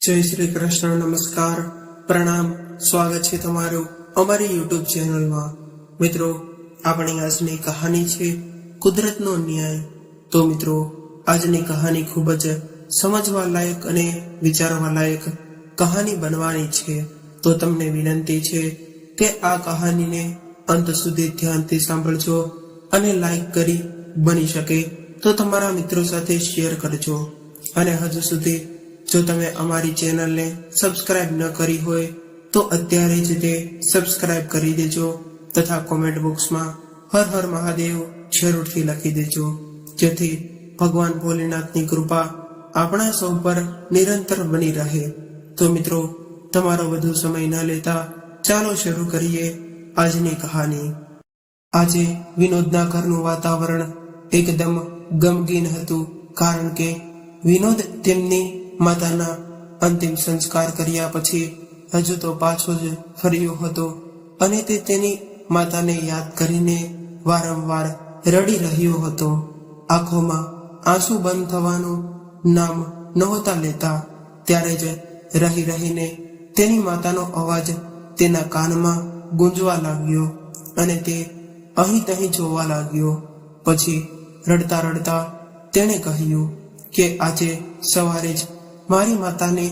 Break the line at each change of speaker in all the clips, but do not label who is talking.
જય શ્રી કૃષ્ણ, નમસ્કાર, પ્રણામ, સ્વાગત છે તમારું અમારી યુટ્યુબ ચેનલમાં। મિત્રો, આપણી આજની કહાની છે કુદરતનો ન્યાય। તો મિત્રો, આજની કહાની ખૂબ જ સમજવા લાયક અને વિચારવા લાયક કહાની બનવાની છે। તો તમને વિનંતી છે કે આ કહાનીને અંત સુધી ધ્યાનથી સાંભળજો અને લાઈક કરી બની શકે તો તમારા મિત્રો સાથે શેર કરજો। અને હજુ સુધી જો તમે અમારી ચેનલને સબસ્ક્રાઇબ ન કરી હોય તો અત્યારે જ તે સબસ્ક્રાઇબ કરી દેજો તથા કોમેન્ટ બોક્સમાં હર હર મહાદેવ જરૂરથી લખી દેજો, જેથી ભગવાન ભોલેનાથની કૃપા આપણા સૌ પર નિરંતર બની રહે। તો મિત્રો, તમારો વધુ સમય ન લેતા ચાલો શરૂ કરીએ આજની કહાની। આજે વિનોદના ઘરનું વાતાવરણ એકદમ ગમગીન હતું, કારણ કે વિનોદ તેમની માતાના અંતિમ સંસ્કાર કર્યા પછી હજુ તો પાછો જ ફર્યો હતો અને તે તેની માતાને યાદ કરીને વારંવાર રડી રહ્યો હતો। આંખોમાં આંસુ બંધ થવાનું નામ નહોતા લેતા। ત્યારે જ રહી રહીને તેની માતાનો અવાજ તેના કાનમાં ગુંજવા લાગ્યો અને તે અહીં તહીં જોવા લાગ્યો। પછી રડતા રડતા તેણે કહ્યું કે આજે સવારે જ મારી માતાને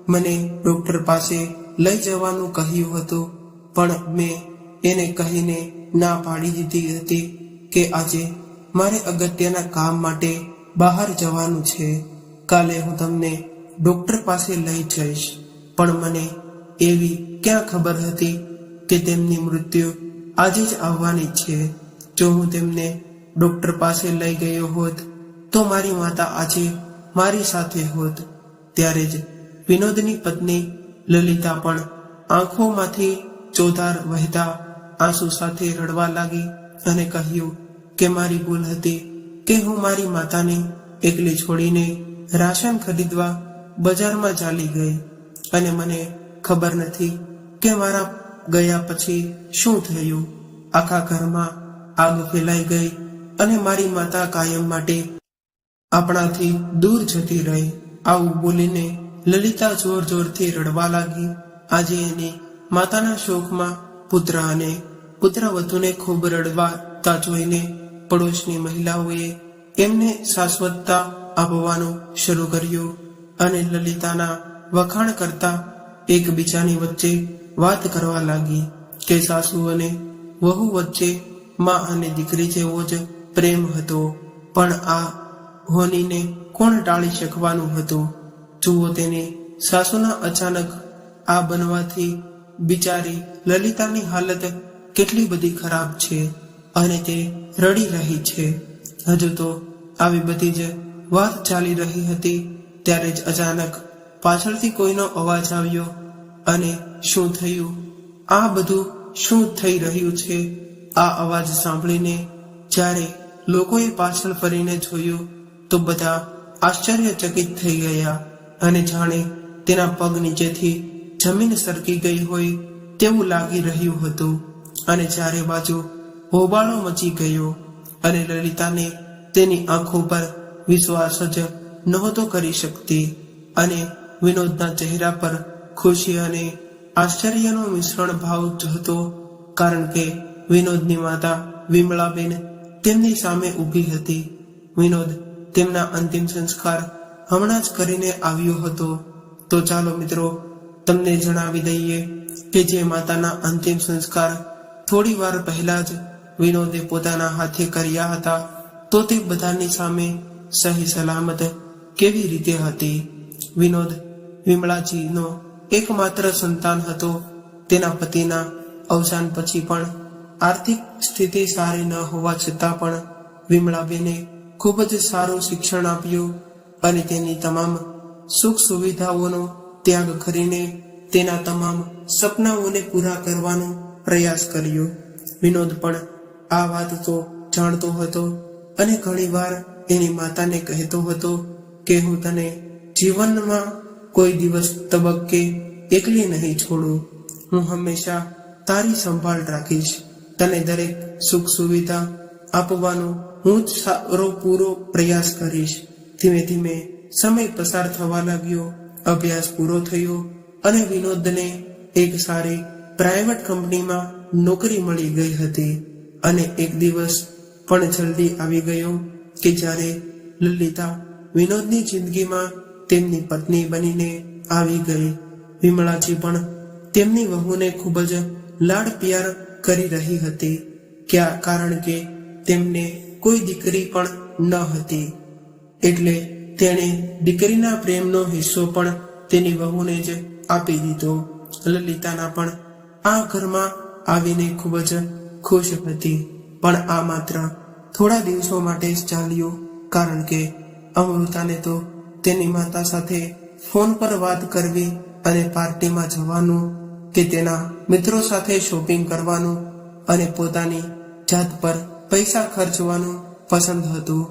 મને ડોક્ટર પાસે લઈ જવાનું કહ્યું હતું, પણ મેં એને કહીને ના પાડી દીધી હતી કે આજે મારે અગત્યના કામ માટે બહાર જવાનું છે। કાલે હું તમને ડોક્ટર પાસે લઈ જઈશ, પણ મને એવી ક્યાં ખબર હતી કે તેમની મૃત્યુ આજે જ આવવાની છે। જો હું તેમને ડોક્ટર પાસે લઈ ગયો હોત તો મારી માતા આજે મારી સાથે હોત। ત્યારે જ વિનોદની પત્ની લલિતા પણ આંખોમાંથી ચોધાર વહેતા આંસુ સાથે રડવા લાગી અને કહ્યું કે મારી ભૂલ હતી કે હું મારી માતાને એકલી છોડીને રાશન ખરીદવા બજારમાં ચાલી ગઈ અને મને ખબર નથી કે મારા ગયા પછી શું થયું। આખા ઘરમાં આગ ફેલાઈ ગઈ અને મારી માતા કાયમ માટે આપણાથી દૂર જતી રહી। આવું બોલીને લલિતા જોર જોરથી રડવા લાગી। આજે એની માતાના શોકમાં પુત્ર અને પુત્રવધૂને ખૂબ રડવાતા જોઈને પડોશની મહિલાઓએ એમને શાશ્વતતા આપવાનું શરૂ કર્યું અને લલિતાના વખાણ કરતા એકબીજાની વચ્ચે વાત કરવા લાગી કે સાસુ અને વહુ વચ્ચે માં અને દીકરી જેવો જ પ્રેમ હતો, પણ આ હોનીને કોણ ટાળી શકવાનું હતું। જુઓ, તેની સાસુના અચાનક આ બનવાથી બિચારી લલિતાની હાલત કેટલી બધી ખરાબ છે અને તે રડી રહી છે। હજુ તો આવી બધી જ વાત ચાલી રહી હતી ત્યારે જ અચાનક પાછળથી કોઈનો અવાજ આવ્યો અને શું થયું, આ બધું શું થઈ રહ્યું છે? આ અવાજ સાંભળીને જ્યારે લોકોએ પાછળ ફરીને જોયું તો બધા આશ્ચર્યચકિત થઈ ગયા અને જાણે તેના પગ નીચેથી જમીન સરકી ગઈ હોય તેવું લાગી રહ્યું હતું અને ચારે બાજુ હોબાળો મચી ગયો અને લલિતાને તેની આંખો પર વિશ્વાસ જ નહોતો કરી શકતી અને વિનોદના ચહેરા પર ખુશી અને આશ્ચર્યનો મિશ્રણ ભાવ હતો, કારણ કે વિનોદની માતા વિમળાબેન તેમની સામે ઊભી હતી। વિનોદ તેમના અંતિમ સંસ્કાર હમણાં જ કરીને આવ્યો હતો। તો ચાલો મિત્રો, તમને જણાવી દઈએ કે જે માતાના અંતિમ સંસ્કાર થોડી વાર પહેલા જ વિનોદે પોતાના હાથે કર્યા હતા, તો તે બધાની સામે સહી સલામત કેવી રીતે હતી। વિનોદ વિમળાજીનો એકમાત્ર સંતાન હતો। તેના પતિના અવસાન પછી પણ આર્થિક સ્થિતિ સારી ન હોવા છતાં પણ વિમળાબેને ખૂબ જ સારું શિક્ષણ આપ્યું અને તેની તમામ સુખ સુવિધાઓનો ત્યાગ કરીને તેના તમામ સપનાઓને પૂરા કરવાનો પ્રયાસ કર્યો। વિનોદ પણ આ વાત તો જાણતો હતો અને ઘણીવાર એની માતાને કહેતો હતો કે હું તને જીવનમાં કોઈ દિવસ તબક્કે એકલી નહીં છોડું, હું હંમેશા તારી સંભાળ રાખીશ, તને દરેક સુખ સુવિધા આપવાનો હું જ સારો પૂરો પ્રયાસ કરીશ। ધીમે ધીમે સમય પસાર થવા લાગ્યો અભ્યાસ પૂરો થયો અને વિનોદને એક સારી પ્રાઇવેટ કંપનીમાં નોકરી મળી ગઈ હતી. અને એક દિવસ પણ જલ્દી આવી ગયો કે જ્યારે લલિતા વિનોદની જિંદગીમાં તેમની પત્ની બનીને આવી ગઈ. વિમળાજી પણ તેમની વહુને ખૂબ જ લાડ પ્યાર કરી રહી હતી, કારણ કે તેમને કોઈ દીકરી પણ ન હતી. એટલે તેણે દીકરીના પ્રેમનો હિસ્સો પણ તેની વહુને જ આપી દીધો. લલિતાના પણ આ ઘરમાં આવીને ખૂબ જ ખુશ હતી, પણ આ માત્ર થોડા દિવસો માટે જ ચાલ્યું, કારણ કે અમૃતાને તો તેની માતા સાથે ફોન પર વાત કરવી અને પાર્ટીમાં જવાનું કે તેના મિત્રો સાથે શોપિંગ કરવાનું અને પોતાની જાત પર પૈસા ખર્ચવાનું પસંદ હતું.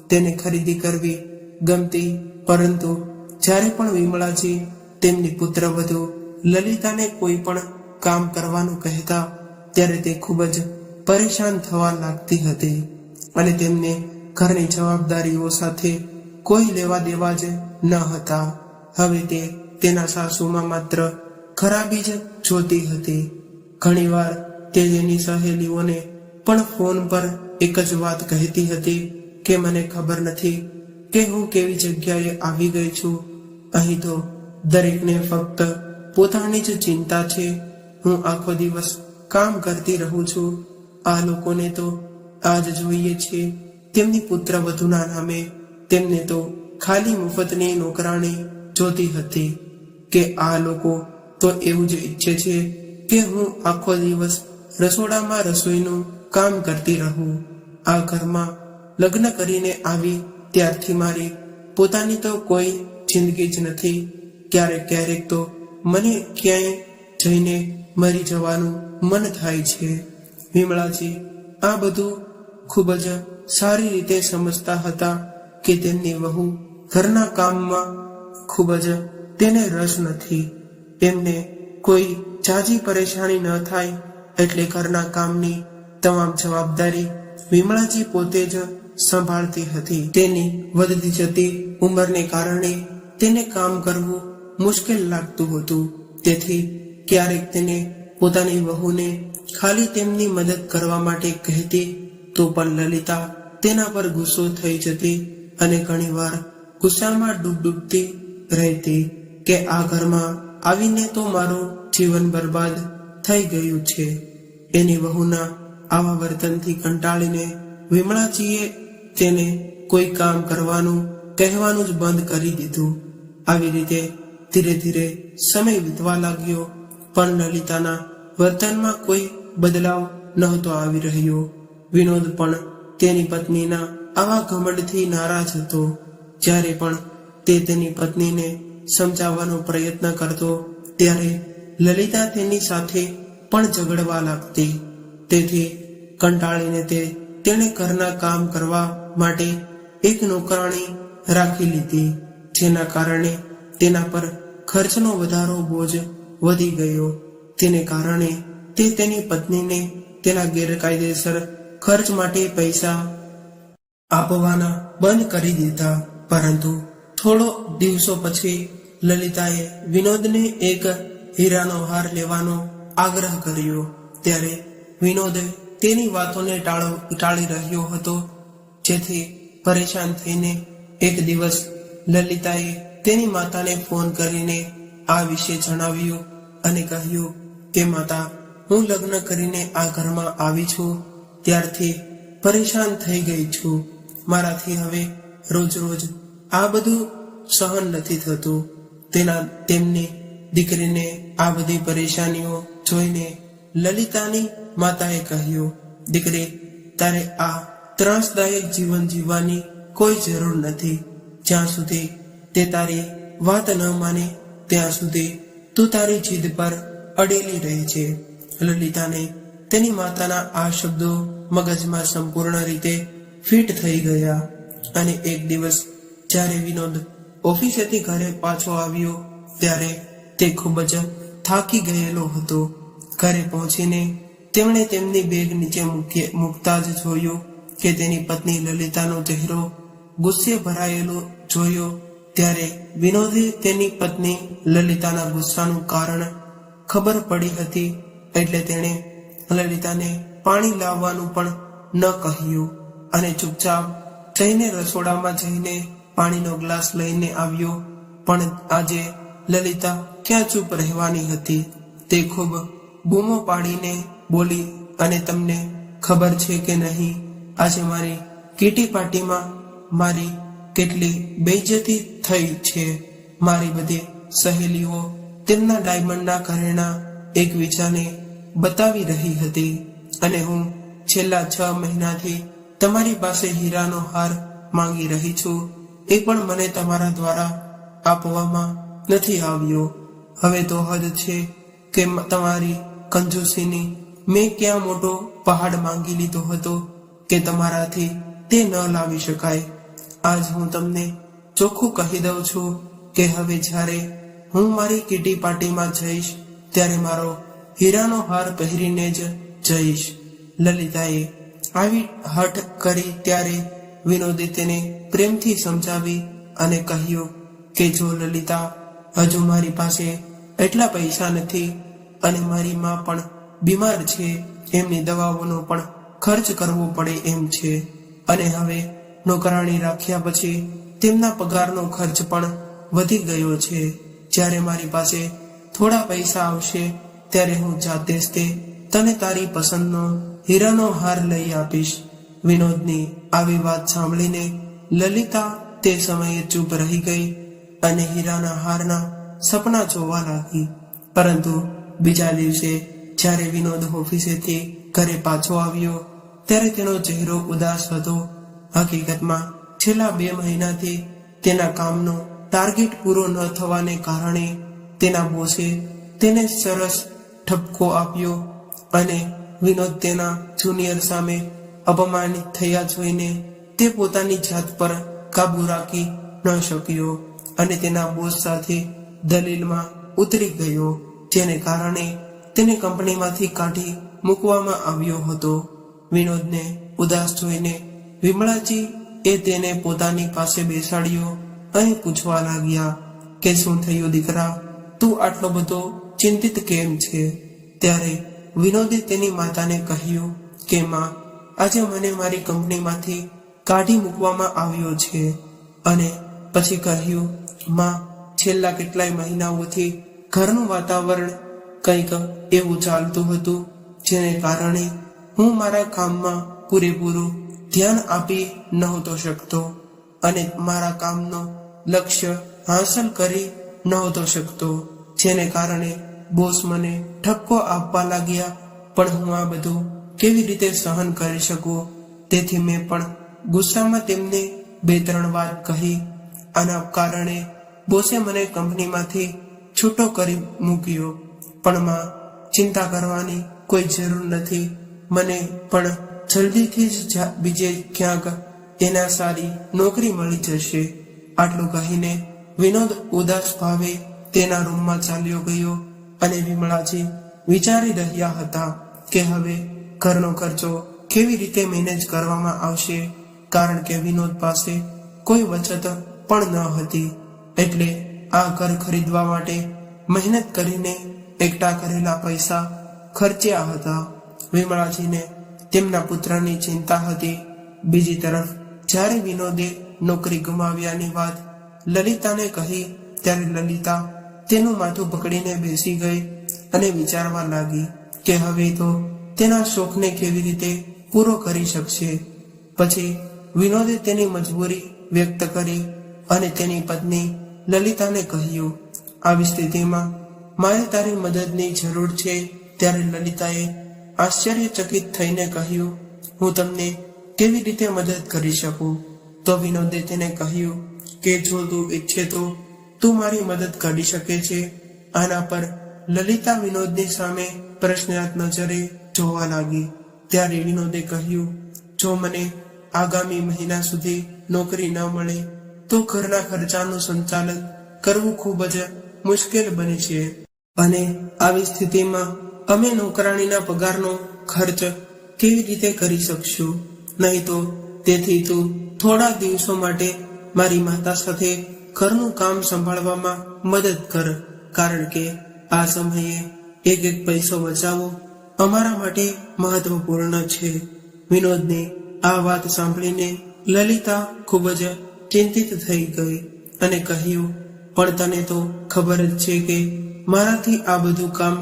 તેને ખરીદી કરવી ગમતી, પરંતુ જ્યારે પણ વિમળાજી તેમની પુત્રવધુ લલિતાને કોઈ પણ કામ કરવાનું કહેતા ત્યારે તે ખૂબ જ પરેશાન થવા લાગતી હતી અને તેમને ઘરની જવાબદારીઓ સાથે કોઈ લેવા દેવા જ ન હતા. હવે તે તેના સાસુમાં માત્ર ખરાબી જ જોતી હતી. ઘણીવાર તે તેની સહેલીઓને પણ ફોન પર એક જ વાત કહેતી હતી કે મને ખબર નથી કે હું કેવી જગ્યાએ આવી ગઈ છું. અહીં તો દરેકને ફક્ત પોતાની જ ચિંતા છે. હું આખો દિવસ કામ કરતી રહું છું. આ લોકોને તો આજ જોઈએ છે તેમની પુત્રવધુના નામે. તેમને તો ખાલી મુફતની નોકરાણી જોતી હતી કે આ લોકો તો એવું જ ઈચ્છે છે કે હું આખો દિવસ રસોડામાં રસોઈનું કામ કરતી રહું. આ ઘરમાં લગ્ન કરીને આવી ત્યારથી મારી પોતાની તો કોઈ જિંદગી જ નથી. ક્યારેક ક્યારેક તો મને ક્યાંય જઈને મરી જવાનું મન થાય છે. વિમળાજી આ બધું ખૂબ જ સારી રીતે સમજતા હતા કે તેમની વહુ ઘરના કામમાં ખૂબ જ તેને રસ નથી. તેમને કોઈ જાજી પરેશાની ન થાય એટલે ઘરના કામની તમામ જવાબદારી વિમળાજી પોતે જ સંભાળતી હતી. તેની વધતી જતી ઉંમરને કારણે તેને કામ કરવું મુશ્કેલ લાગતું હતું. તેથી ક્યારેક તેને પોતાની વહુને ખાલી તેમની મદદ કરવા માટે કહેતી તો પણ લલિતા તેના પર ગુસ્સો થઈ જતી અને ઘણીવાર ગુસ્સામાં ડૂબતી રહેતી કે આ ઘરમાં આવીને તો મારું જીવન બરબાદ થઈ ગયું છે. એની વહુના આવા વર્તનથી કંટાળીને વિમળાજીએ તેને કોઈ કામ કરવાનું કહેવાનું જ બંધ કરી દીધું. આવી રીતે ધીરે ધીરે સમય વીતવા લાગ્યો, પણ લલિતાના વર્તનમાં કોઈ બદલાવ નહોતો આવી રહ્યો. વિનોદ પણ તેની પત્નીના આવા ઘમંડથી નારાજ હતો. જ્યારે પણ તે તેની પત્નીને સમજાવવાનો પ્રયત્ન કરતો ત્યારે લલિતા તેની સાથે પણ ઝઘડવા લાગતી. તેથી કંટાળીને તેણે ઘરના કામ કરવા માટે એક નોકરાણી રાખી લીધી, જેના કારણે તેના પર ખર્ચનો વધારો બોજ વધી ગયો. તેને કારણે તે તેની પત્નીને તેના ગેરકાયદેસર ખર્ચ માટે પૈસા આપવાના બંધ કરી દીધા. પરંતુ થોડો દિવસો પછી લલિતાએ વિનોદને એક હીરાનો હાર લેવાનો આગ્રહ કર્યો. ત્યારે વિનોદ તેની વાતોને ટાળી રહ્યો હતો. જેથી પરેશાન થઈને એક દિવસ લલિતાએ તેની માતાને ફોન કરીને આ વિશે જણાવ્યું અને કહ્યું કે માતા, હું લગ્ન કરીને આ ઘરમાં આવી છું ત્યારથી પરેશાન થઈ ગઈ છું. મારાથી હવે રોજ રોજ આ બધું સહન નથી થતું. તેમની દીકરીને આ બધી પરેશાનીઓ જોઈને લલિતાની માતાએ કહ્યું, દીકરી, તારે આ ત્રાસદાયક જીવન જીવવાની કોઈ જરૂર નથી. જ્યાં સુધી તે તારી વાત ન માને ત્યાં સુધી તું તારી જીદ પર અડેલી રહે છે. લલિતાને તેની માતાના આ શબ્દો મગજમાં સંપૂર્ણ રીતે ફિટ થઈ ગયા અને એક દિવસ જ્યારે વિનોદ ઓફિસેથી ઘરે પાછો આવ્યો ત્યારે તે ખૂબ જ થાકી ગયેલો હતો. ઘરે પહોંચીને તેમણે તેમની બેગ નીચે મૂકતા જ જોયું કે તેની પત્ની લલિતાનો ચહેરો ગુસ્સે ભરાયેલો જોયો ત્યારે વિનોદે તેની પત્ની લલિતાના ગુસ્સાનું કારણ ખબર પડી હતી, એટલે તેણે લલિતાને પાણી લાવવાનું પણ ન કહ્યું અને ચૂપચાપ જઈને રસોડામાં જઈને પાણીનો ગ્લાસ લઈને આવ્યો. પણ આજે લલિતા ક્યાં ચૂપ રહેવાની હતી. તે ખૂબ બૂમો પાડીને બોલી, અને તમને ખબર છે કે નહીં, આજે મારી કીટી પાર્ટીમાં મારી કેટલી બેઇજ્જતી થઈ છે. મારી બધી સહેલીઓ તેમના ડાયમંડના ઘરેણા એકબીજાને બતાવી રહી હતી, અને હું છેલ્લા 6 મહિનાથી તમારી પાસે હીરાનો હાર માંગી રહી છું. એ પણ મને તમારા દ્વારા આપવામાં નથી આવ્યો. હવે તો હદ છે કે તમારી કંજૂસીની. મેં ક્યાં મોટો પહાડ માંગી લીધો હતો કે તમારાથી તે ન લાવી શકાય. આજ હું તમને ચોખ્ખું કહી દઉં છું કે હવે જ્યારે હું મારી કીટી પાર્ટીમાં જઈશ ત્યારે મારો હીરાનો હાર પહેરીને જ જઈશ. લલિતાએ આવી હઠ કરી ત્યારે વિનોદે તેને પ્રેમથી સમજાવી અને કહ્યું કે જો લલિતા, હજુ મારી પાસે એટલા પૈસા નથી, અને મારી માં પણ બીમાર છે, એમની દવાઓનો પણ ખર્ચ કરવો પડે એમ છે, અને હવે નોકરાણી રાખ્યા પછી તેમના પગારનો ખર્ચ પણ વધી ગયો છે. જ્યારે મારી પાસે થોડા પૈસા આવશે ત્યારે હું જાતે જ તને તારી પસંદનો હીરાનો હાર લઈ આપીશ. વિનોદની આવી વાત સાંભળીને લલિતા તે સમયે ચૂપ રહી ગઈ અને હીરાના હારના સપના જોવા લાગી. પરંતુ બીજા દિવસે જ્યારે વિનોદ ઓફિસેથી ઘરે પાછો આવ્યો ત્યારે તેનો ચહેરો ઉદાસ હતો. હકીકતમાં છેલ્લા 2 મહિનાથી તેના કામનો ટાર્ગેટ પૂરો ન થવાને કારણે તેના બોસે તેને સરસ ઠપકો આપ્યો, અને વિનોદ તેના જુનિયર સામે અપમાનિત થયા જોઈને તે પોતાની જાત પર કાબુ રાખી ન શક્યો અને તેના બોસ સાથે દલીલમાં ઉતરી ગયો, જેને કારણે તેને કંપનીમાંથી કાઢી મૂકવામાં આવ્યો હતો. વિનોદને ઉદાસ જોઈને વિમળાજી એ તેને પોતાની પાસે બેસાડ્યો અને પૂછવા લાગ્યા કે શું થયું દીકરા, તું આટલો બધો ચિંતિત કેમ છે? ત્યારે વિનોદે તેની માતાને કહ્યું કે માં, આજે મને મારી કંપનીમાંથી કાઢી મૂકવામાં આવ્યો છે. અને પછી કહ્યું, માં, છેલ્લા કેટલાય મહિનાઓથી ઘરનું વાતાવરણ કંઈક એવું ચાલતું હતું જેને કારણે હું મારા કામમાં પૂરેપૂરું ધ્યાન આપી નહોતો શકતો અને મારા કામનો લક્ષ્ય હાંસલ કરી નહોતો શકતો, જેને કારણે બોસ મને ઠપકો આપવા લાગ્યા. પણ હું આ બધું કેવી રીતે સહન કરી શકું? તેથી મેં પણ ગુસ્સામાં તેમને 2-3 વાત કહી. આના કારણે બોસે મને કંપનીમાંથી છૂટો કરી મૂક્યો. પણ માં, ચિંતા કરવાની કોઈ જરૂર નથી. મને પણ જલ્દીથી જ બીજે ક્યાંક એના સારી નોકરી મળી જશે. આટલું કહીને વિનોદ ઉદાસ ભાવે તેના રૂમમાં ચાલ્યો ગયો અને વિમળાજી વિચારી રહ્યા હતા કે હવે ઘરનો ખર્ચો કેવી રીતે મેનેજ કરવામાં આવશે, કારણ કે વિનોદ પાસે કોઈ બચત પણ ન હતી. એટલે આ ઘર ખરીદવા માટે મહેનત કરીને એકઠા કરેલા પૈસા ખર્ચ્યા હતા. વિમળાજીને તેમના પુત્રની ચિંતા હતી. બીજી તરફ જ્યારે વિનોદે નોકરી ગુમાવ્યાની વાત લલિતાને કહી ત્યારે લલિતા તેનું માથું પકડીને બેસી ગઈ અને વિચારવા લાગી કે હવે તો તેના શોખને કેવી રીતે પૂરો કરી શકશે. પછી વિનોદે તેની મજબૂરી વ્યક્ત કરી અને તેની પત્ની લલિતાને કહ્યું, આવી સ્થિતિમાં મારે તારી મદદની જરૂર છે. ત્યારે લલિતાએ આશ્ચર્યચકિત થઈને કહ્યું, હું તમને કેવી રીતે મદદ કરી શકું? તો વિનોદે તેને કહ્યું કે જો તું ઈચ્છે તો તું મારી મદદ કરી શકે છે. આના પર લલિતા વિનોદની સામે પ્રશ્નાર્થ નજરે જોવા લાગી. ત્યારે વિનોદે કહ્યું, જો મને આગામી મહિના સુધી નોકરી ન મળે તો ઘરના ખર્ચાનું સંચાલન કરવું ખૂબ જ મુશ્કેલ બને છે, અને આવી સ્થિતિમાં અમે નોકરાણીના પગારનો ખર્ચ કેવી રીતે કરી શકશું? નહીં તો તેથી તું થોડા દિવસો માટે મારી માતા સાથે ઘરનું કામ સંભાળવામાં મદદ કર, કારણ કે આ સમયે એક એક પૈસો બચાવવો અમારા માટે મહત્વપૂર્ણ છે. વિનોદની આ વાત સાંભળીને લલિતા ખૂબ જ ચિંતિત થઈ ગઈ અને કહ્યું, પણ તને તો ખબર જ છે કે મારાથી આ બધું કામ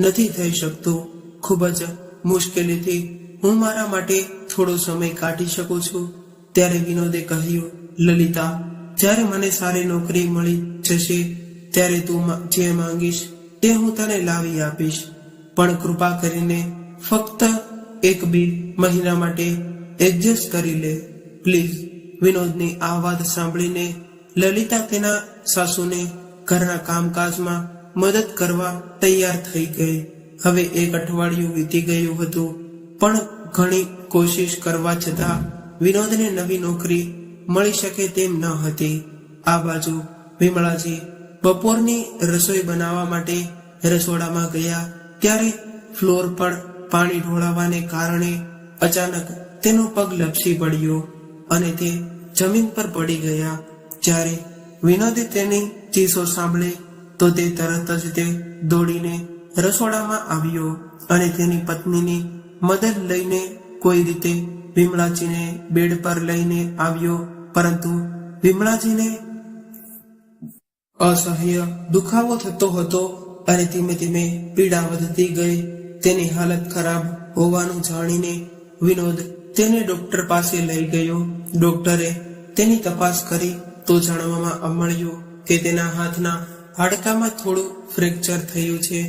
નથી થઈ શકતું. ખૂબ જ મુશ્કેલીથી હું મારા માટે થોડો સમય કાઢી શકું છું. ત્યારે વિનોદે કહ્યું, લલિતા, જ્યારે મને સારી નોકરી મળી જશે ત્યારે તું જે માંગીશ તે હું તને લાવી આપીશ, પણ કૃપા કરીને ફક્ત 1-2 મહિના માટે એડજસ્ટ કરી લે, પ્લીઝ. વિનોદની આ વાત સાંભળીને લલિતા તેના સાસુને ઘરના કામકાજમાં મદદ કરવા તૈયાર થઈ ગઈ. હવે 1 અઠવાડિયું વીતી ગયું હતું, પણ ઘણી કોશિશ કરવા છતાં વિનોદને નવી નોકરી મળી શકે તેમ ન હતી. આ બાજુ વિમળાજી બપોરની રસોઈ બનાવવા માટે રસોડામાં ગયા ત્યારે ફ્લોર પર પાણી ઢોળાવાને કારણે અચાનક તેનો પગ લપસી પડ્યો અને તે જમીન પર પડી ગયા. જ્યારે વિનોદે તેની ચીસો સાંભળી તો તે તરત જ તે દોડીને રસોડામાં આવ્યો અને તેની પત્નીની મદદ લઈને કોઈ રીતે વિમળાજીને બેડ પર લઈને આવ્યો, પરંતુ વિમળાજીને અસહ્ય દુખાવો થતો હતો અને ધીમે ધીમે પીડા વધતી ગઈ. તેની હાલત ખરાબ હોવાનું જાણીને વિનોદ તેને ડોક્ટર પાસે લઈ ગયો. ડોક્ટરે તેની તપાસ કરી તો જાણવામાં મળ્યું કે તેના હાથના હાડકામાં થોડું ફ્રેક્ચર થયું છે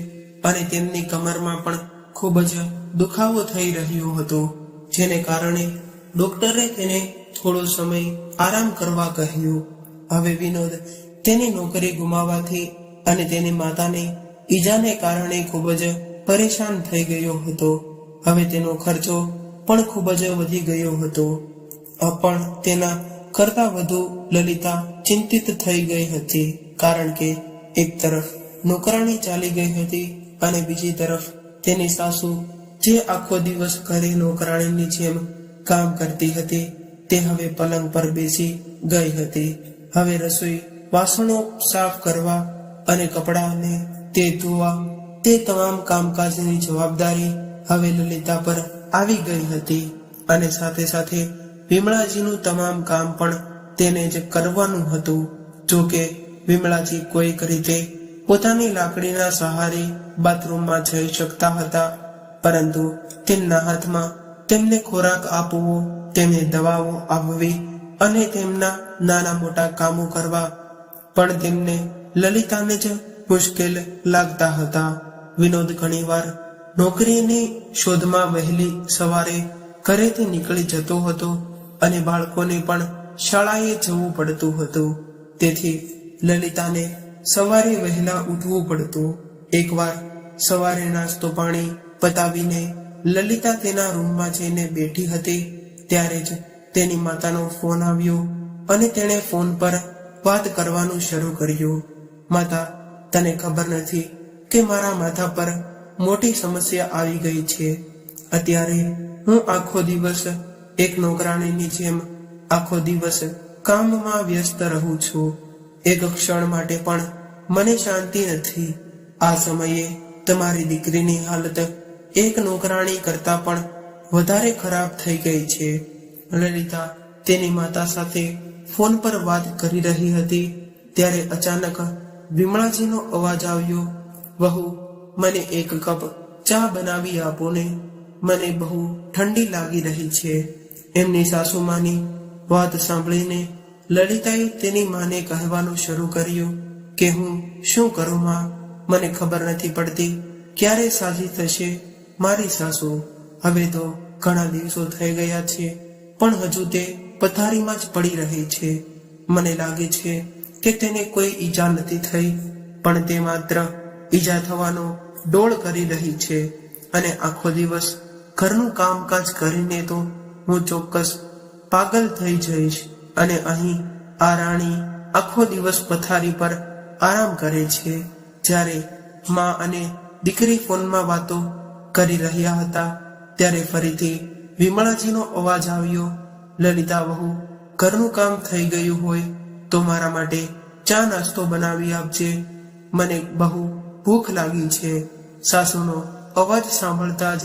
અને તેમની કમરમાં પણ ખૂબ જ દુખાવો થઈ રહ્યો હતો, જેને કારણે ડોક્ટરે તેને થોડો સમય આરામ કરવા કહ્યું. હવે વિનોદ તેની નોકરી ગુમાવવાથી અને તેની માતાની ઈજાને કારણે ખૂબ જ પરેશાન થઈ ગયો હતો. હવે તેનો ખર્ચો પણ ખૂબ જ વધી ગયો હતો. પણ તેના કરતા વધુ લલિતા ચિંતિત થઈ ગઈ હતી, કારણ કે એક તરફ નોકરાણી ચાલી ગઈ હતી અને બીજી તરફ તેની સાસુ જે આખો દિવસ ઘરે નોકરાણીની જેમ કામ કરતી હતી તે હવે પલંગ પર બેસી ગઈ હતી. હવે રસોઈ, વાસણો સાફ કરવા અને કપડાને તે ધોવા, તે તમામ કામકાજની જવાબદારી હવે લલિતા પર આવી ગઈ હતી અને સાથે સાથે વિમળાજીનું તમામ કામ પણ તેને જ કરવાનું હતું. જો કે વિમળાજી કોઈક રીતે પોતાની લાકડીના સહારે બાથરૂમમાં જઈ શકતા હતા, પરંતુ તેમના હાથમાં તેમને ખોરાક આપવો, તેમને દવાઓ આપવી અને તેમના નાના મોટા કામો કરવા પણ તેમને લલિતાને જ મુશ્કેલ લાગતા હતા. વિનોદ ઘણીવાર નોકરીની શોધમાં વહેલી સવારે ઘરેથી નીકળી જતો હતો અને બાળકોને પણ શાળાએ જવું પડતું હતું. તેથી લલિતાને સવારે વહેલા ઉઠવું પડતું. એકવાર સવારે નાસ્તો પાણી પતાવીને લલિતા તેના રૂમમાં જઈને બેઠી હતી ત્યારે જ તેની માતાનો ફોન આવ્યો અને તેણે ફોન પર વાત કરવાનું શરૂ કર્યું. માતા, તને ખબર નથી કે મારા માથા પર મોટી સમસ્યા આવી ગઈ છે. અત્યારે હું આખો દિવસ એક નોકરાણીની જેમ આખો દિવસ કામમાં વ્યસ્ત રહું છું. એક ક્ષણ માટે પણ મને શાંતિ નથી. આ સમયે તમારી દીકરીની હાલત એક નોકરાણી કરતા પણ વધારે ખરાબ થઈ ગઈ છે. લલિતા તેની માતા સાથે ફોન પર વાત કરી રહી હતી ત્યારે અચાનક વિમળાજીનો અવાજ આવ્યો, વહુ, મને 1 કપ ચા બનાવી આપો ને, મને બહુ ઠંડી લાગી રહી છે. એમની સાસુમાની વાત સાંભળીને લલિતાએ તેની માને કહેવાનું શરૂ કર્યું કે હું શું કરું માં, મને ખબર નથી પડતી ક્યારે સાજી થશે મારી સાસુ. હવે તો ઘણા દિવસો થઈ ગયા છે પણ હજુ તે પથારીમાં જ પડી રહી છે. મને લાગે છે કે તેને કોઈ ઈજા નથી થઈ, પણ તે માત્ર ઈજા થવાનો ડોળ કરી રહી છે અને આખો દિવસ ઘરનું કામકાજ કરીને તો હું ચોક્કસ પાગલ થઈ જઈશ. અને અહીં આ રાણી આખો દિવસ પથારી પર આરામ કરે છે. જ્યારે માં અને દીકરી ફોનમાં વાતો કરી રહ્યા હતા ત્યારે ફરીથી વિમળાજીનો અવાજ આવ્યો, લલિતા વહુ, ઘરનું કામ થઈ ગયું હોય તો મારા માટે ચા નાસ્તો બનાવી આપજે, મને બહુ ભૂખ લાગી છે. સાસુનો અવાજ સાંભળતા જ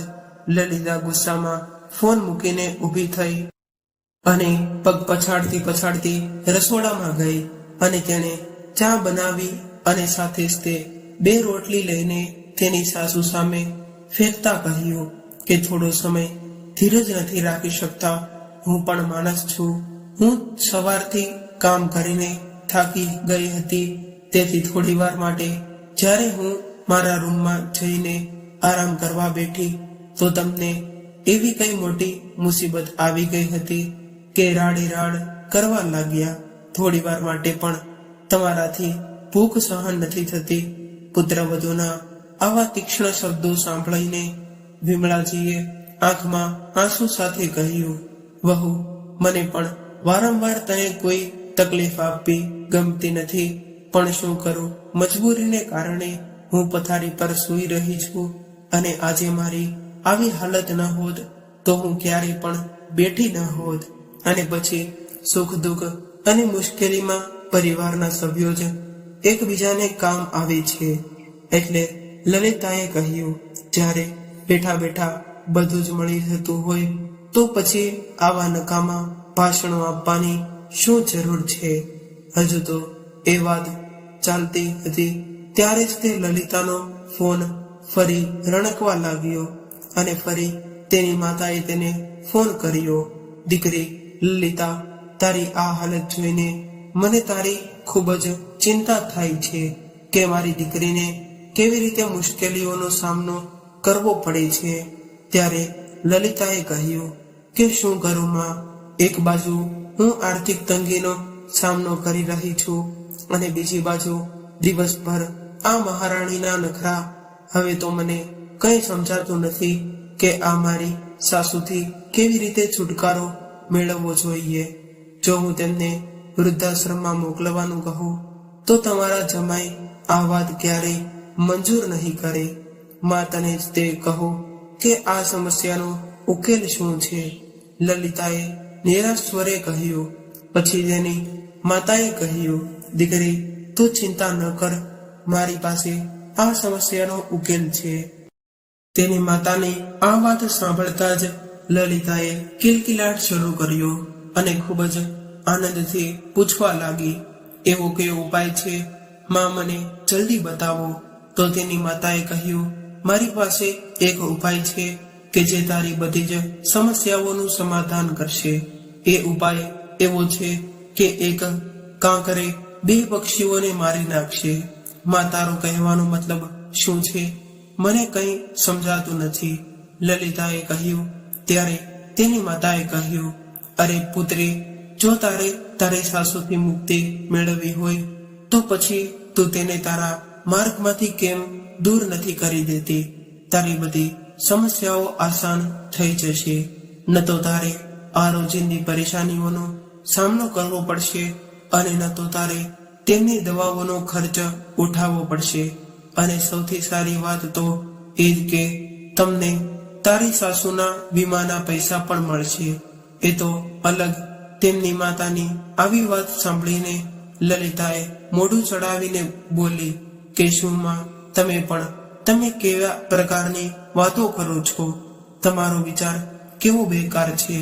લલિતા ગુસ્સામાં ફોન મૂકીને ઊભી થઈ અને પગ પછાડતી રસોડામાં ગઈ અને તેણે ચા બનાવી અને સાથે જ તે 2 રોટલી લઈને તેની સાસુ સામે ફેંકતા કહ્યું કે થોડો સમય ધીરજ નથી રાખી શકતા? હું પણ માણસ છું. હું સવારથી કામ કરીને થાકી ગઈ હતી, તેથી થોડી વાર માટે જ્યારે હું મારા રૂમમાં જઈને આરામ કરવા બેઠી તો તમને એવી કઈ મોટી મુસીબત આવી ગઈ હતી કે રાડે રાડ કરવા લાગ્યા. થોડી વાર માટે પણ તમારાથી ભૂખ સહન નથી થતી. પુત્રવધૂના આવા તીક્ષ્ણ શબ્દો સાંભળીને વિમળાજીએ આંખમાં આંસુ સાથે કહ્યું, વહુ, મને પણ વારંવાર તને કોઈ તકલીફ આપવી ગમતી નથી, પણ શું કરું? મજબૂરીને કારણે હું પથારી પર સૂઈ રહી છું, અને આજે મારી આવી હાલત ન હોત તો હું ક્યારેય પણ બેઠી ન હોત. અને પછી સુખ દુઃખ અને મુશ્કેલીમાં પરિવારના સભ્યો જ એકબીજાને કામ આવે છે. એટલે લલિતાએ કહ્યું, જ્યારે બેઠા બેઠા બધું જ મળી જતું હોય તો પછી આવા નકામા ભાષણો આપવાની શું જરૂર છે? હજુ તો એ વાત ચાલતી હતી ત્યારે જ તે લલિતાનો ફોન ફરી રણકવા લાગ્યો અને ફરી તેની માતાએ તેને ફોન કર્યો. દીકરી લલિતા, તારી આ હાલત જોઈને મને તારી ખૂબ જ ચિંતા થાય છે કે મારી દીકરીને કેવી રીતે મુશ્કેલીઓનો સામનો કરવો પડે છે. ત્યારે લલિતાએ કહ્યું કે શું કરું માં? એક બાજુ હું આર્થિક તંગીનો સામનો કરી રહી છું અને બીજી બાજુ દિવસભર આ મહારાણીના નખરા. હવે તો મને કંઈ સમજાતું નથી કે આ મારી સાસુથી કેવી રીતે છુટકારો મેળવવો જોઈએ. જો હું તેમને વૃદ્ધાશ્રમમાં મોકલવાનું કહું તો તમારા જમાઈ આ વાત ક્યારેય મંજૂર નહીં કરે. માં, તને જ તે કહો કે આ સમસ્યાનો ઉકેલ શું છે? લલિતાએ નિરાશ સ્વરે કહ્યું. પછી તેની માતાએ કહ્યું, દીકરી, તું ચિંતા ન કર, મારી પાસે આ સમસ્યાનો ઉકેલ છે. તેની માતાની આ વાત સાંભળતા જ લલિતાએ કિલકિલાટ શરૂ કર્યો અને ખૂબ જ આનંદથી પૂછવા લાગી, એવો કયો ઉપાય છે માં? મને જલ્દી બતાવો. તો તેની માતાએ કહ્યું, મારી પાસે એક ઉપાય છે કે જે તારી બધી જ સમસ્યાઓનું સમાધાન કરશે. એ ઉપાય એવો છે કે એક કાંકરે 2 પક્ષીઓને મારી નાખશે. માં, તારો કહેવાનો મતલબ શું છે? મને કંઈ સમજાતું નથી, લલિતાએ કહ્યું. ત્યારે તેની માતાએ કહ્યું, અરે પુત્રી, જો તારે તારી સાસુથી મુક્તિ મેળવવી હોય તો પછી તું તેને તારા માર્ગમાંથી કેમ દૂર નથી કરી દેતી? તારી બધી સમસ્યાઓ આસાન થઈ જશે. ન તો તારે આ રોજિંદી પરેશાનીઓનો સામનો કરવો પડશે અને ન તો તારે તેમની દવાઓનો ખર્ચ ઉઠાવવો પડશે. અને સૌથી સારી વાત તો એ જ કે તમને તારી સાસુના વીમાના પૈસા પણ મળશે. એ તો અલગ. તેમની માતાની આવી વાત સાંભળીને લલિતાએ મોઢું ચડાવીને બોલી કે શું માં, તમે કેવા પ્રકારની વાતો કરો છો? તમારો વિચાર કેવો બેકાર છે.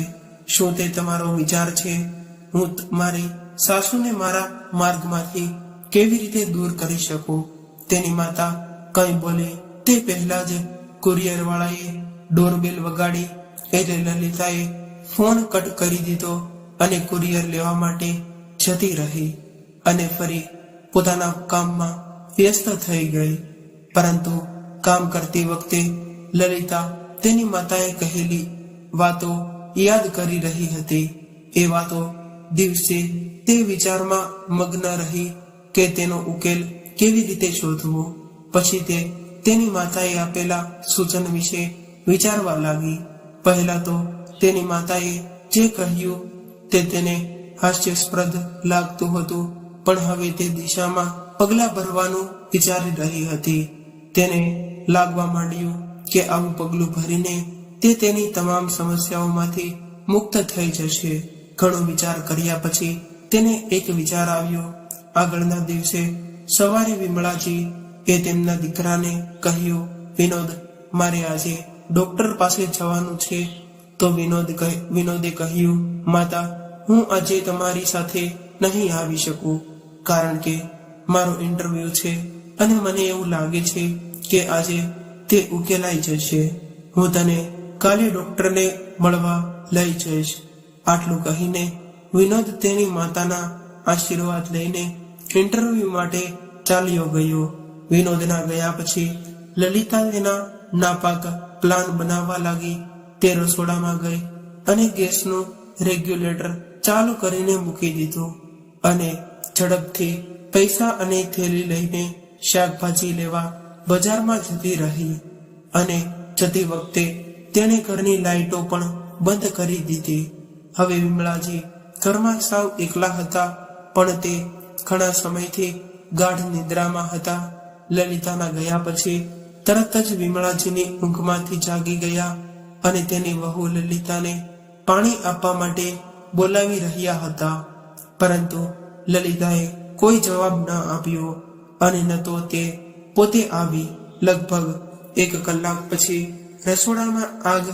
શું તે તમારો વિચાર છે હું મારી સાસુને મારા માર્ગમાંથી કેવી રીતે દૂર કરી શકું? તેની માતા કંઈ બોલે તે પહેલા જ કુરિયર વાળાએ ડોરબેલ વગાડી એટલે લલિતાએ ફોન કટ કરી દીધો અને કુરિયર લેવા માટે જતી રહી અને ફરી પોતાના કામમાં વ્યસ્ત થઈ ગઈ. પરંતુ કામ કરતી વખતે લલિતા તેની માતાએ કહેલી વાતો યાદ કરી રહી હતી. એ વાતો દિવસે તે વિચારમાં મગ્ન રહી કે તેનો ઉકેલ કેવી રીતે શોધવો. પછી તે તેની માતાએ આપેલા સૂચન વિશે વિચારવા લાગી. પહેલા તો તેની માતાએ જે કહ્યું તે તેને હાસ્યાસ્પદ લાગતું હતું, પણ હવે તે દિશામાં પગલાં ભરવાનું વિચારી રહી હતી. તેને લાગવા માંડ્યું કે આવું પગલું ભરીને તે તેની તમામ સમસ્યાઓમાંથી મુક્ત થઈ જશે. ઘણો વિચાર કર્યા પછી તેને એક વિચાર આવ્યો આગળના દિવસે સવારે વિમળાજી એ તેમના દીકરાને કહ્યું, વિનોદ, મારે આજે ડોક્ટર પાસે જવાનું છે. તો વિનોદે કહ્યું, માતા, હું આજે તમારી સાથે નહીં આવી શકું, કારણ કે મારો ઇન્ટરવ્યુ છે અને મને એવું લાગે છે કે આજે તે ઉકેલાઈ જશે. હું તને કાલે ડોક્ટરને મળવા લઈ જઈશ. આટલું કહીને વિનોદ તેની માતાના આશીર્વાદ લઈને ઇન્ટરવ્યુ માટે ચાલ્યો ગયો. વિનોદના ગયા પછી લલિતા તેના નાપાક પ્લાન બનાવવા લાગી. તે રસોડામાં ગઈ અને ગેસનું રેગ્યુલેટર ચાલુ કરીને મૂકી દીધું અને ઝડપથી પૈસા અને થેલી લઈને શાકભાજી લેવા બજારમાં જતી રહી. અને જતી વખતે તેણે ઘરની લાઈટો પણ બંધ કરી દીધી. હવે વિમળાજી ઘરમાં સાવ એકલા હતા, પણ તે ઘણા સમયથી ગાઢ નિદ્રામાં હતા. લલિતાના ગયા પછી તરત જ વિમળાજીની ઊંઘમાંથી જાગી ગયા અને તેની વહુ લલિતાને પાણી આપવા માટે બોલાવી રહ્યા હતા, પરંતુ લલિતાએ કોઈ જવાબ ન આપ્યો અને ન તો તે પોતે આવી. લગભગ 1 કલાક પછી રસોડામાં આગ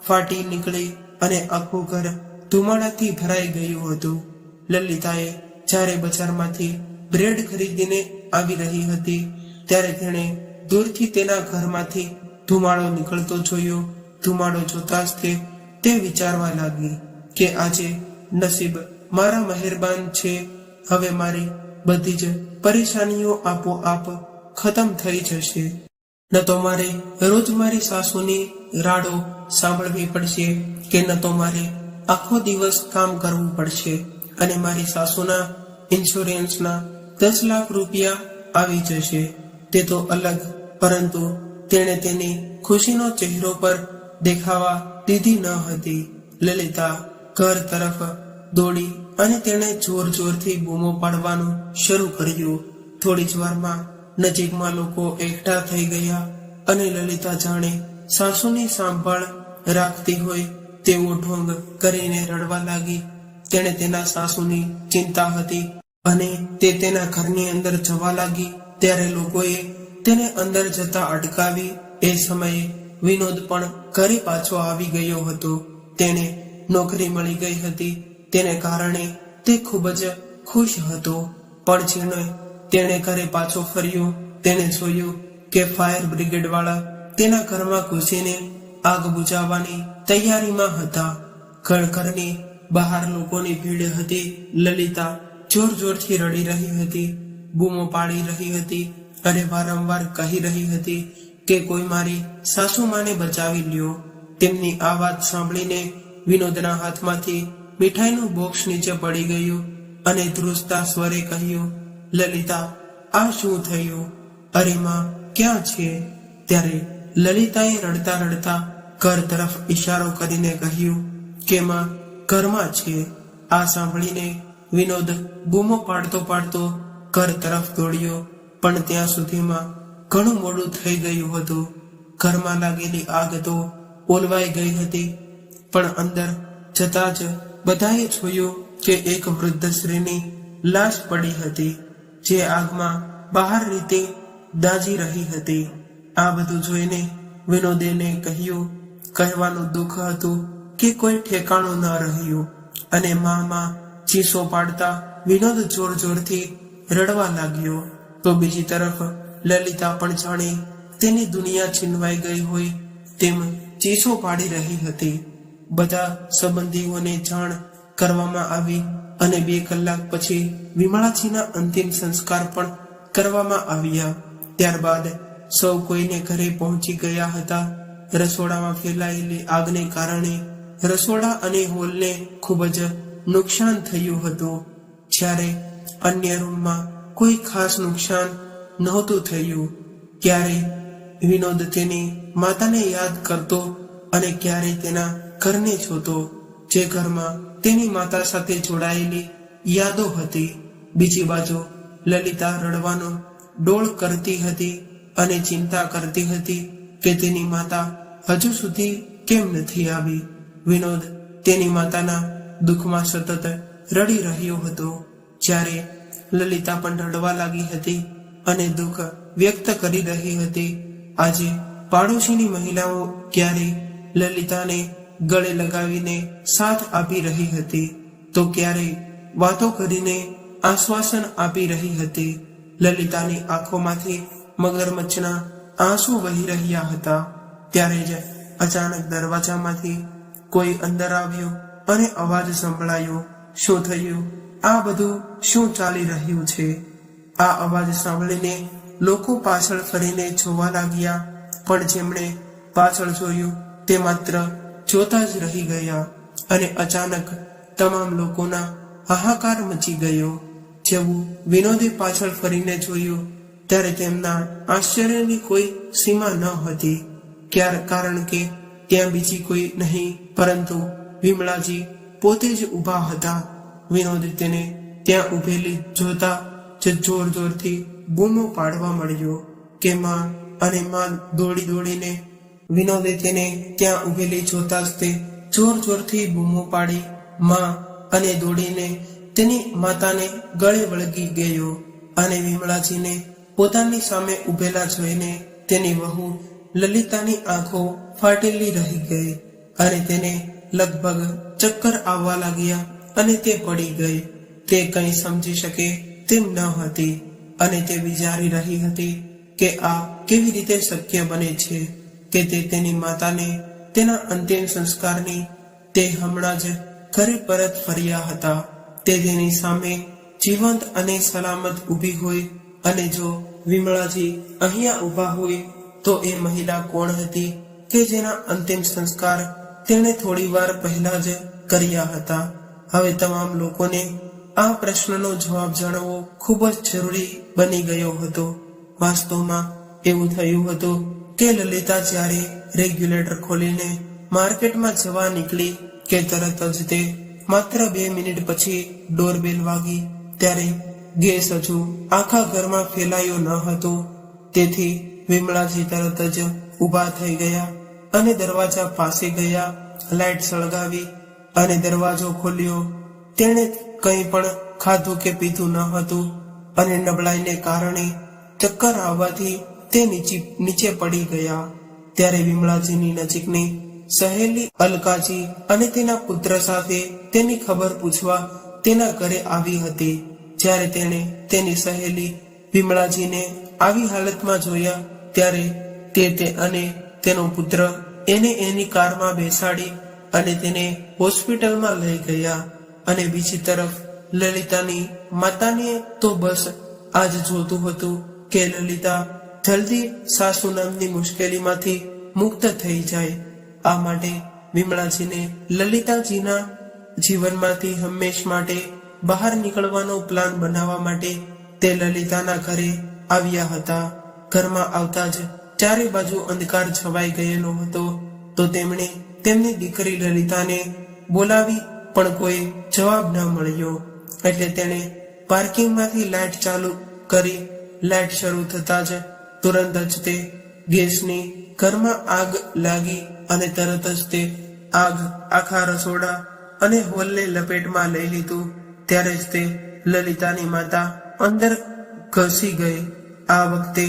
ફાટી નીકળી અને આખું ઘર ધુમાડાથી ભરાઈ ગયું હતું. લલિતાએ જ્યારે બજારમાંથી બ્રેડ ખરીદીને આવી રહી હતી ત્યારે તેણે દૂરથી તેના ઘરમાંથી ધુમાડો નીકળતો જોયો. ધુમાડો જોતા જ તે વિચારવા લાગી કે આજે નસીબ મારા મહેરબાન છે. હવે મારી બધી જ પરેશાનીઓ આપોઆપ ખતમ થઈ જશે. ન તો મારે રોજ મારી સાસુની રાડો સાંભળવી પડશે કે ન તો મારે આખો દિવસ કામ કરવું પડશે અને મારી સાસુના ઇન્સ્યોરન્સના 10 લાખ રૂપિયા આવી જશે. તે તો અલગ, પરંતુ તેણે તેની ખુશીનો ચહેરો પર દેખાવા દીધી ન હતી. લલિતા ઘર તરફ દોડી અને તેણે જોર જોરથી બૂમો પાડવાનું શરૂ કર્યું. થોડી જ વારમાં નજીકમાં લોકો એકઠા થઈ ગયા અને લલિતા જાણે સાસુની સંભાળ રાખતી હોય તેવો ઢોંગ કરીને રડવા લાગી. તેણે તેના સાસુની ચિંતા હતી અને તે તેના ઘરની અંદર જવા લાગી ત્યારે લોકોએ તેને અંદર જતા અટકાવી. એ સમયે વિનોદ પણ ઘરે પાછો આવી ગયો હતો. તેને નોકરી મળી ગઈ હતી, તેને કારણે તે ખૂબ જ ખુશ હતો. પણ જેણે તેણે ઘરે પાછો ફર્યો તેણે જોયું કે ફાયર બ્રિગેડ વાળા તેના ઘરમાં ઘૂસીને આગ બુઝાવવાની તૈયારીમાં હતા. ઘરની બહાર લોકોની ભીડ હતી. લલિતા જોર જોરથી રડી રહી હતી, બૂમો પાડી રહી હતી અને વારંવાર કહી રહી હતી કે કોઈ મારી સાસુમાને બચાવી લ્યો. તેમની આ વાત સાંભળીને વિનોદના હાથમાંથી મીઠાઈનું બોક્સ નીચે પડી ગયું અને ધ્રુજતા સ્વરે કહ્યું, લલિતા, આ શું થયું? અરે માં ક્યાં છે? ત્યારે લલિતાએ રડતા રડતા ઘર તરફ ઈશારો કરીને કહ્યું કે માં ઘરમાં છે. આ સાંભળીને વિનોદ બૂમો પાડતો પાડતો ઘર તરફ દોડ્યો, પણ ત્યાં સુધીમાં ઘણું મોડું થઈ ગયું હતું. ઘરમાં લાગેલી આગ તો ઓલવાઈ ગઈ હતી, પણ અંદર જતા જ બધાએ જોયું કે એક વૃદ્ધ સ્ત્રીની લાશ પડી હતી, જે આગમાં બહાર રીતે દાઝી રહી હતી. આ બધું જોઈને વિનોદેને કહેવાનું દુઃખ હતું કે કોઈ ઠેકાણું ન રહ્યું અને માં ચીસો પાડતા વિનોદ જોર જોરથી રડવા લાગ્યો. તો બીજી તરફ લલિતા પણ જાણે તેની દુનિયા છીનવાઈ ગઈ હોય તેમ ચીસો પાડી રહી હતી. બધા સંબંધીઓને જાણ કરવામાં આવી અને 2 કલાક પછી વિમળાજીના અંતિમ સંસ્કાર પણ કરવામાં આવ્યા. ત્યારબાદ સૌ કોઈને ઘરે પહોંચી ગયા હતા. રસોડામાં ફેલાયેલી આગને કારણે રસોડા અને હોલને ખૂબ જ નુકસાન થયું હતું, જ્યારે અન્ય રૂમમાં કોઈ ખાસ નુકસાન નહોતું થયું. ક્યારે વિનોદ તેની માતાને યાદ કરતો અને ક્યારે તેના ઘરને જોતો, જે ઘરમાં તેની માતા સાથે જોડાયેલી યાદો હતી. બીજી બાજુ લલિતા રડવાનો ડોળ કરતી હતી અને ચિંતા કરતી હતી કે તેની માતા હજુ સુધી કેમ નથી આવી. વિનોદ તેની માતાના દુઃખમાં સતત રડી રહ્યો હતો. જ્યારે લલિતા પણ રડવા લાગી હતી અને દુઃખ વ્યક્ત કરી રહી હતી. આજે પાડોશીની મહિલાઓ ક્યારેય લલિતાને ગળે લગાવીને સાથ આપી રહી હતી તો ક્યારેય વાતો કરીને આશ્વાસન આપી રહી હતી. લલિતાની આંખોમાંથી મગરમચ્છના આંસુ વહી રહ્યા હતા. ત્યારે જ અચાનક દરવાજામાંથી કોઈ અંદર આવ્યો અને અવાજ સંભળાયો, શું થયું? આ બધું શું ચાલી રહ્યું છે? આ અવાજ સાંભળીને લોકો પાછળ ફરીને જોવા લાગ્યા, પણ જેમણે પાછળ જોયું તે માત્ર જોતા જ રહી ગયા અને અચાનક તમામ લોકોના હાહાકાર મચી ગયો. જેવું વિનોદે પાછળ ફરીને જોયું ત્યારે તેમના આશ્ચર્યની કોઈ સીમા ન હતી. કારણ કે ત્યાં બીજી કોઈ નહીં પરંતુ વિમળાજી પોતે જ ઊભા હતા. વિનોદ તેને ત્યાં ઊભેલી જોતા જ જોર જોરથી બૂમો પાડવા મળ્યો કે માં, અને માં દોડી દોડીને વિનોદે તેને ત્યાં ઊભેલી જોતા જ તે જોર જોરથી બૂમો પાડી માં, અને દોડીને તેની માતાને ગળે વળગી ગયો અને વિમળાજીને પોતાની સામે ઊભેલા જોઈને તેની વહુ લલિતાની આંખો ફાટેલી રહી ગઈ અને તેને લગભગ ચક્કર આવવા લાગ્યા અને તે પડી ગઈ. તે કંઈ સમજી શકે તેમ ન હતી અને તે વિચારી રહી હતી કે આ કેવી રીતે શક્ય બને છે કે તે તેની માતાને તેના અંતિમ સંસ્કારની તે હમણાં જ ઘરે પરત ફર્યા હતા. તે તેની સામે જીવંત અને સલામત ઊભી હોય અને જો વિમળાજી અહીંયા ઊભા હોય તો એ મહિલા કોણ હતી કે જેના અંતિમ સંસ્કાર તેણે થોડી વાર પહેલા જ કર્યા હતા? હવે તમામ લોકોને આ પ્રશ્નનો જવાબ જાણવો ખૂબ જ જરૂરી બની ગયો હતો. વાસ્તવમાં એવું થયું હતું કે લલિતા જ્યારે રેગ્યુલેટર ખોલીને માર્કેટમાં જવા નીકળી કે તરત જ તે માત્ર 2 મિનિટ પછી ડોરબેલ વાગી ત્યારે ગેસ હજુ આખા ઘરમાં ફેલાયો ન હતો. તેથી વિમળાજી તરત જ ઊભા થઈ ગયા અને દરવાજા પાસે ગયા, લાઈટ સળગાવી અને દરવાજો ખોલ્યો. તેણે કંઈ પણ ખાધું કે પીધું ન હતું અને નબળાઈને કારણે ચક્કર આવવાથી તે નીચે પડી ગયા. ત્યારે વિમળાજીની નજીકની સહેલી અલકાજી અને તેના પુત્ર સાથે તેની ખબર પૂછવા તેના ઘરે આવી હતી. જ્યારે તેણે તેની સહેલી વિમળાજીને આવી હાલતમાં જોયા ત્યારે તે અને તેનો પુત્ર એને એની કારમાં બેસાડી અને તેને હોસ્પિટલમાં લઈ ગયા. અને બીજી તરફ લલિતાની માતાને તો બસ આજ જોતું હતું કે લલિતા જલ્દી સાસુ નામની મુશ્કેલીમાંથી મુક્ત થઈ જાય. આ માટે વિમળાજીને લલિતાજીના જીવનમાંથી હંમેશ માટે બહાર નીકળવાનો પ્લાન બનાવવા માટે તે લલિતાના ઘરે આવ્યા હતા. ઘરમાં આવતા જ ચારે બાજુ અંધકાર છવાઈ ગયેલો હતો તો તેમણે તેમની દીકરી લલિતાને બોલાવી પણ કોઈ જવાબ ન મળ્યો. એટલે તેણે પાર્કિંગમાંથી લાઈટ ચાલુ કરી. લાઈટ શરૂ થતા જ તુરંત જ તે ગેસની ઘરમાં આગ લાગી અને તરત જ તે આગ આખા રસોડા અને હોલને લપેટમાં લઈ લીધું. ત્યારે જ તે લલિતાની માતા અંદર ઘસી ગઈ. આ વખતે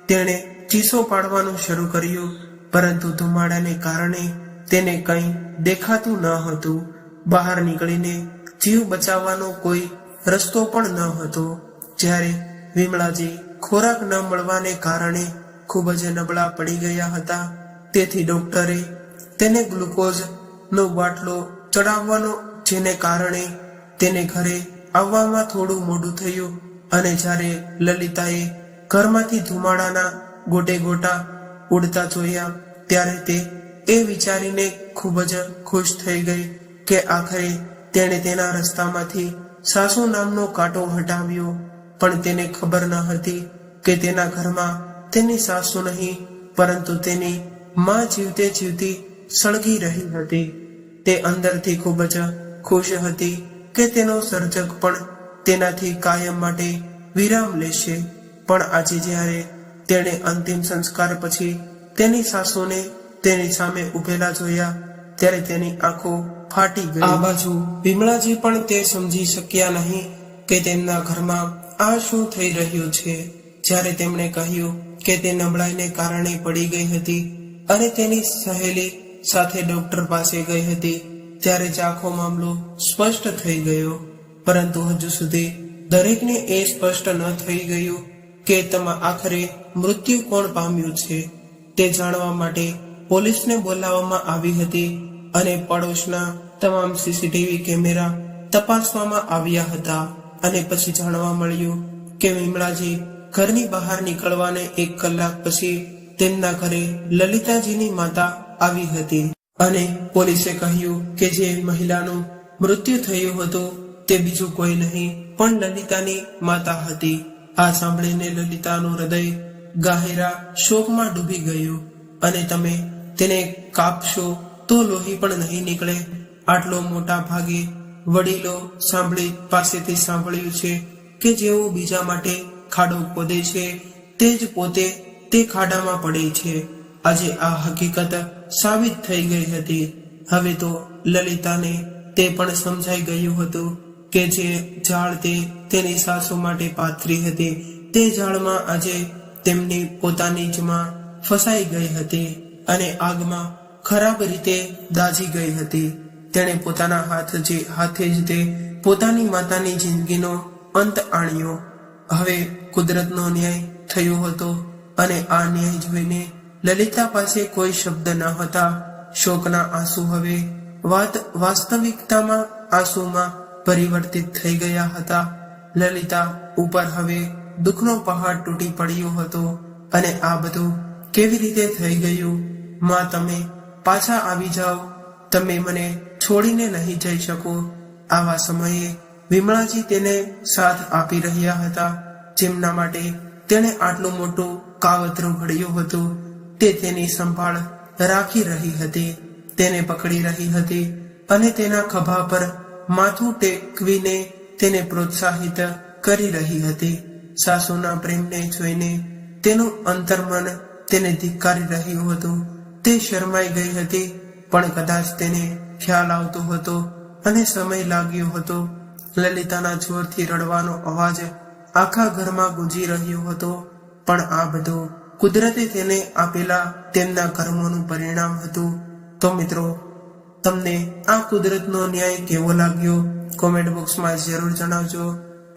તેણે ચીસો પાડવાનું શરૂ કર્યું પરંતુ ધુમાડાને કારણે તેને કંઈ દેખાતું ન હતું. બહાર નીકળીને જીવ બચાવવાનો કોઈ રસ્તો પણ ન હતો. જ્યારે વિમળાજી ખોરાક ન મળવાને કારણે ખૂબ જ નબળા પડી ગયા હતા તેથી ડોક્ટરે તેને ગ્લુકોઝનો બાટલો ચડાવવાનો, જેને કારણે તેને ઘરે આવવામાં થોડું મોડું થયું. અને જ્યારે લલિતાએ ઘરમાંથી ધુમાડાના ગોટે ગોટા ઉડતા જોયા ત્યારે તે એ વિચારીને ખૂબ જ ખુશ થઈ ગઈ કે આખરે તેણે તેના રસ્તામાંથી સાસુ નામનો કાંટો હટાવ્યો. પણ તેને ખબર ન હતી કે તેના ઘરમાં તેની સાસુ નહીં પરંતુ તેની માં જીવતે જીવતી સળગી રહી હતી. તે અંદરથી ખૂબ જ ખુશ હતી કે તેનો સર્જક પણ તેનાથી કાયમ માટે વિરામ લેશે. પણ આજે જ્યારે તેણે અંતિમ સંસ્કાર પછી તેની સાસુને તેની સામે ઊભેલા જોયા ત્યારે તેની આંખો ફાટી ગઈ. આ બાજુ વિમળાજી પણ તે સમજી શક્યા નહીં કે તેમના ઘરમાં આ શું થઈ રહ્યું છે? જ્યારે તેમણે કહ્યું કે તે નબળાઈને કારણે પડી ગઈ હતી અને તેની સહેલી સાથે ડોક્ટર પાસે ગઈ હતી, ત્યારે જ આખો મામલો સ્પષ્ટ થઈ ગયો. પરંતુ હજુ સુધી દરેકને એ સ્પષ્ટ ન થઈ ગયું કે આખરે મૃત્યુ કોણ પામ્યું છે. તે જાણવા માટે પોલીસને બોલાવવામાં આવી હતી અને પડોશના તમામ સીસીટીવી કેમેરા તપાસવામાં આવ્યા હતા અને પછી જાણવા મળ્યું કે વિમળાજી ઘરની બહાર નીકળવાને 1 કલાક પછી તેમના ઘરે લલિતાજીની માતા આવી હતી અને પોલીસે કહ્યું કે જે મહિલાનું મૃત્યુ થયું હતું તે બીજું કોઈ નહીં પણ લલિતાની માતા હતી. આ સાંભળીને લલિતાનું હૃદય ગહેરા શોકમાં ડૂબી ગયું. અને તમે તેને કાપશો તો લોહી પણ નહીં નીકળે. આટલો મોટા ભાગે વડીલો પાસેથી સાંભળ્યું છે કે જેઓ બીજા માટે ખાડો ખોદે છે તે જ પોતે તે ખાડામાં પડે છે. આજે આ હકીકત સાબિત થઈ ગઈ હતી. હવે તો લલિતાને તે પણ સમજાઈ ગયું હતું કે જે ઝાડ તે તેની સાસુ માટે પાથરી હતી તે ઝાડમાં આજે તેમની પોતાની જ માં ફસાઈ ગઈ હતી અને આગમાં ખરાબ રીતે દાઝી ગઈ હતી. તેણે પોતાના હાથે જ તે પોતાની માતાની જિંદગીનો અંત આણ્યો. હવે કુદરતનો ન્યાય થયો હતો અને આ ન્યાય જોઈને લલિતા પાસે કોઈ શબ્દ ન હતા. શોકના આંસુ હવે વાસ્તવિકતામાં આંસુમાં પરિવર્તિત થઈ ગયા હતા. લલિતા ઉપર હવે દુઃખનો પહાડ તૂટી પડ્યો હતો અને આ બધું કેવી રીતે થઈ ગયું? માં, તમે પાછા આવી જાઓ. તમે મને છોડીને નહીં જઈ શકો. આવા સમયે વિમળાજી તેને સાથ આપી રહ્યા હતા. જેમના માટે તેણે આટલું મોટું કાવતરું ઘડ્યું હતું તે તેની સંભાળ રાખી રહી હતી, તેને પકડી રહી હતી અને તેના ખભા પર માથું ટેકવીને તેને પ્રોત્સાહિત કરી રહી હતી. સાસુના પ્રેમને જોઈને તેનું અંતર્મન તેને ધિક્કારી રહ્યું હતું. તે શરમાઈ ગઈ હતી પણ કદાચ તેને ખ્યાલ આવતો હતો અને સમય લાગ્યો હતો. લલિતાના જોરથી રડવાનો અવાજ આખા ઘરમાં ગુંજી રહ્યો હતો. પણ આ બધું કુદરતે તેને આપેલા તેમના કર્મોનું પરિણામ હતું. તો મિત્રો, તમને આ કુદરતનો ન્યાય કેવો લાગ્યો? કોમેન્ટ બોક્સમાં જરૂર જણાવજો.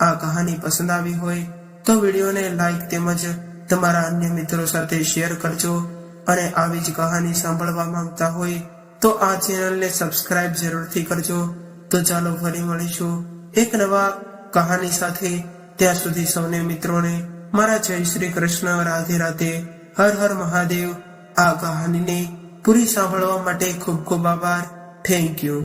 આ કહાની પસંદ આવી હોય તો વિડીયોને લાઈક તેમજ તમારા અન્ય મિત્રો સાથે શેર કરજો અને આવી જ કહાની સાંભળવા માંગતા હોય તો આ ચેનલને સબસ્ક્રાઇબ જરૂરથી કરજો. તો ચાલો ફરી મળીશું એક નવા કહાની સાથે. ત્યાં સુધી સૌને મિત્રોને મારા જય શ્રી કૃષ્ણ, રાધે રાધે, હર હર મહાદેવ. આ કહાનીને પૂરી સાંભળવા માટે ખૂબ ખૂબ આભાર. Thank you.